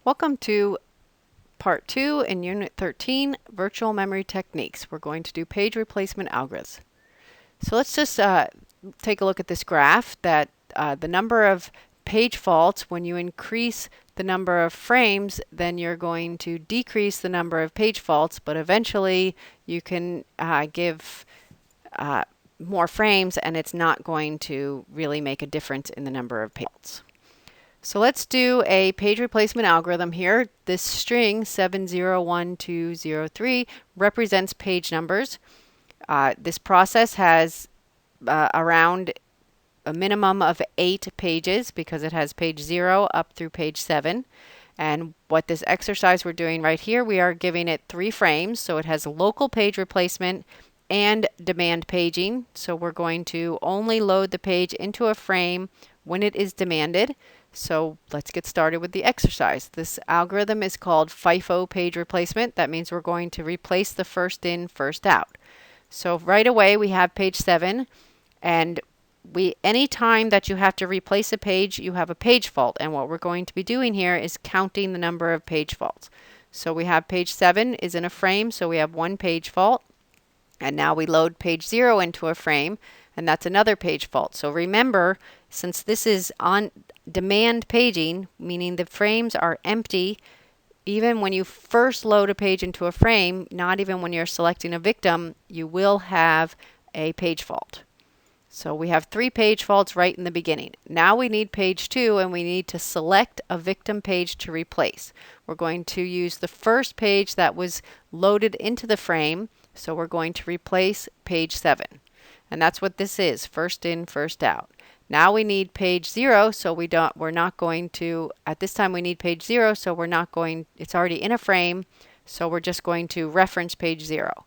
Welcome to Part 2 in Unit 13, Virtual Memory Techniques. We're going to do page replacement algorithms. So let's just take a look at this graph that the number of page faults, when you increase the number of frames, then you're going to decrease the number of page faults, but eventually you can give more frames and it's not going to really make a difference in the number of page faults. So let's do a page replacement algorithm here. This string 701203 represents page numbers. This process has around a minimum of 8 pages because it has page 0 up through page 7. And what this exercise we're doing right here, we are giving it 3 frames. So it has local page replacement and demand paging. So we're going to only load the page into a frame when it is demanded. So let's get started with the exercise. This algorithm is called FIFO page replacement. That means we're going to replace the first in, first out. So right away we have page 7, and any time that you have to replace a page, you have a page fault. And what we're going to be doing here is counting the number of page faults. So we have page 7 is in a frame, so we have 1 page fault. And now we load page 0 into a frame, and that's another page fault. So remember, since this is on demand paging, meaning the frames are empty, even when you first load a page into a frame, not even when you're selecting a victim, you will have a page fault. So we have 3 page faults right in the beginning. Now we need page 2, and we need to select a victim page to replace. We're going to use the first page that was loaded into the frame, so we're going to replace page 7. And that's what this is, first in, first out. Now we need page 0, so we're not going to, at this time we need page 0, so we're not going, it's already in a frame, so we're just going to reference page 0.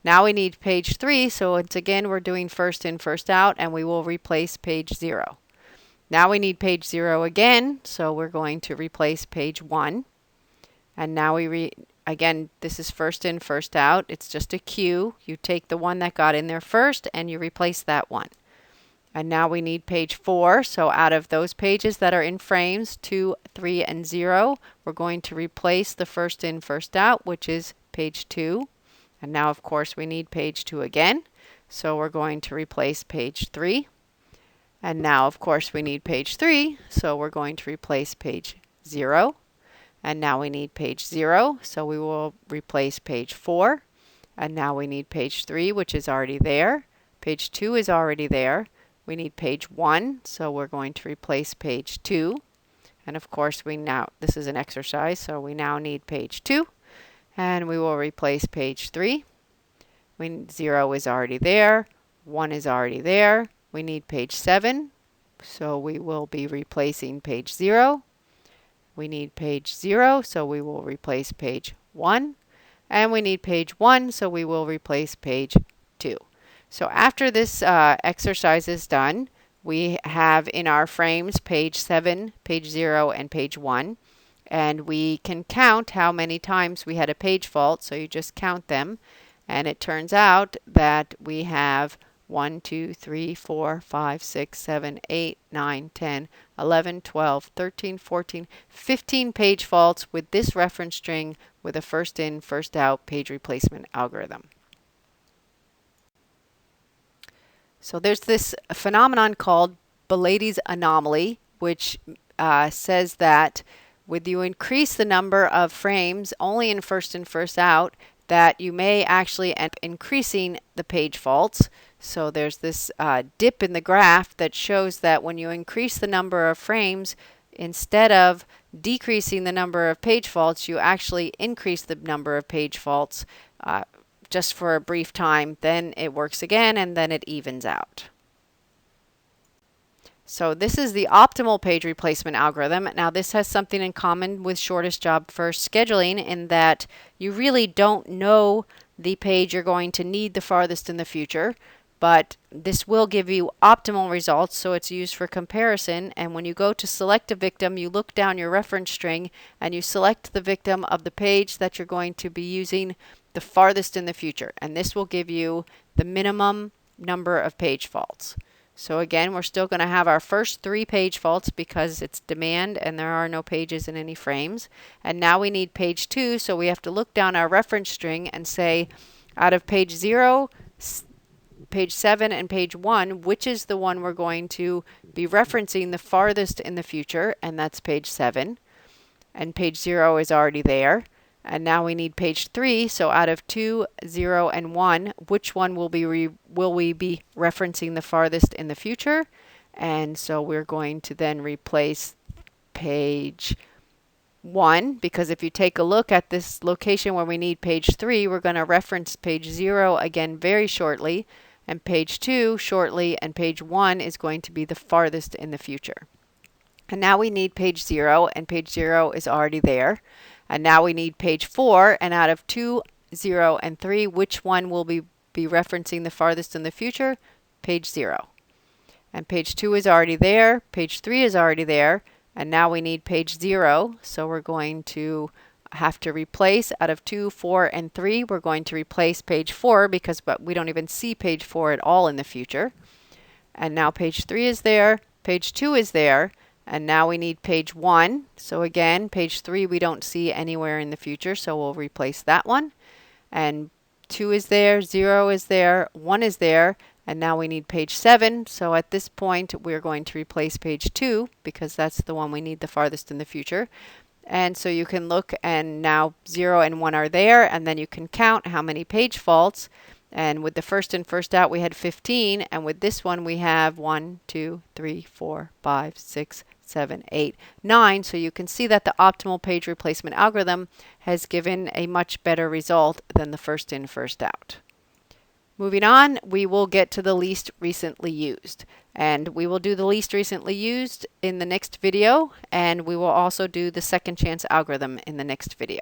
Now we need page 3, so once again we're doing first in, first out, and we will replace page 0. Now we need page 0 again, so we're going to replace page 1. And now again, this is first in, first out. It's just a queue. You take the one that got in there first and you replace that one. And now we need page 4. So out of those pages that are in frames 2, 3, and 0, we're going to replace the first in, first out, which is page 2. And now, of course, we need page 2 again. So we're going to replace page 3. And now, of course, we need page 3. So we're going to replace page 0. And now we need page 0. So we will replace page 4. And now we need page 3, which is already there. Page 2 is already there. We need page 1. So we're going to replace page 2. And of course, this is an exercise, so we now need page 2. And we will replace page 3. 0 is already there. 1 is already there. We need page 7. So we will be replacing page 0. We need page 0, so we will replace page 1. And we need page 1, so we will replace page 2. So after this exercise is done, we have in our frames page 7, page 0, and page 1. And we can count how many times we had a page fault, so you just count them. And it turns out that we have 1, 2, 3, 4, 5, 6, 7, 8, 9, 10, 11, 12, 13, 14, 15 page faults with this reference string with a first in, first out page replacement algorithm. So there's this phenomenon called Belady's anomaly, which says that when you increase the number of frames only in first in, first out, that you may actually end up increasing the page faults. So there's this dip in the graph that shows that when you increase the number of frames, instead of decreasing the number of page faults, you actually increase the number of page faults just for a brief time. Then it works again, and then it evens out. So this is the optimal page replacement algorithm. Now this has something in common with shortest job first scheduling in that you really don't know the page you're going to need the farthest in the future, but this will give you optimal results, so it's used for comparison. And when you go to select a victim, you look down your reference string and you select the victim of the page that you're going to be using the farthest in the future. And this will give you the minimum number of page faults. So again, we're still going to have our first 3 page faults because it's demand and there are no pages in any frames. And now we need page 2, so we have to look down our reference string and say, out of page 0, page 7, and page 1, which is the one we're going to be referencing the farthest in the future, and that's page 7. And page 0 is already there. And now we need page 3, so out of 2, 0, and 1, which one will we be referencing the farthest in the future? And so we're going to then replace page 1, because if you take a look at this location where we need page 3, we're going to reference page 0 again very shortly, and page 2 shortly, and page 1 is going to be the farthest in the future. And now we need page 0, and page 0 is already there. And now we need page 4, and out of 2, 0, and 3, which one will be referencing the farthest in the future? Page 0. And page 2 is already there, page 3 is already there, and now we need page 0, so we're going to have to replace, out of 2, 4, and 3, we're going to replace page 4 but we don't even see page 4 at all in the future. And now page 3 is there, page 2 is there, and now we need page 1. So again, page 3 we don't see anywhere in the future, so we'll replace that one. And 2 is there, 0 is there, 1 is there, and now we need page 7. So at this point, we're going to replace page 2 because that's the one we need the farthest in the future. And so you can look, and now 0 and 1 are there, and then you can count how many page faults. And with the first in, first out, we had 15, and with this one, we have 1, 2, 3, 4, 5, 6, 7, 8, 9. So you can see that the optimal page replacement algorithm has given a much better result than the first in, first out. Moving on, we will get to the least recently used. And we will do the least recently used in the next video, and we will also do the second chance algorithm in the next video.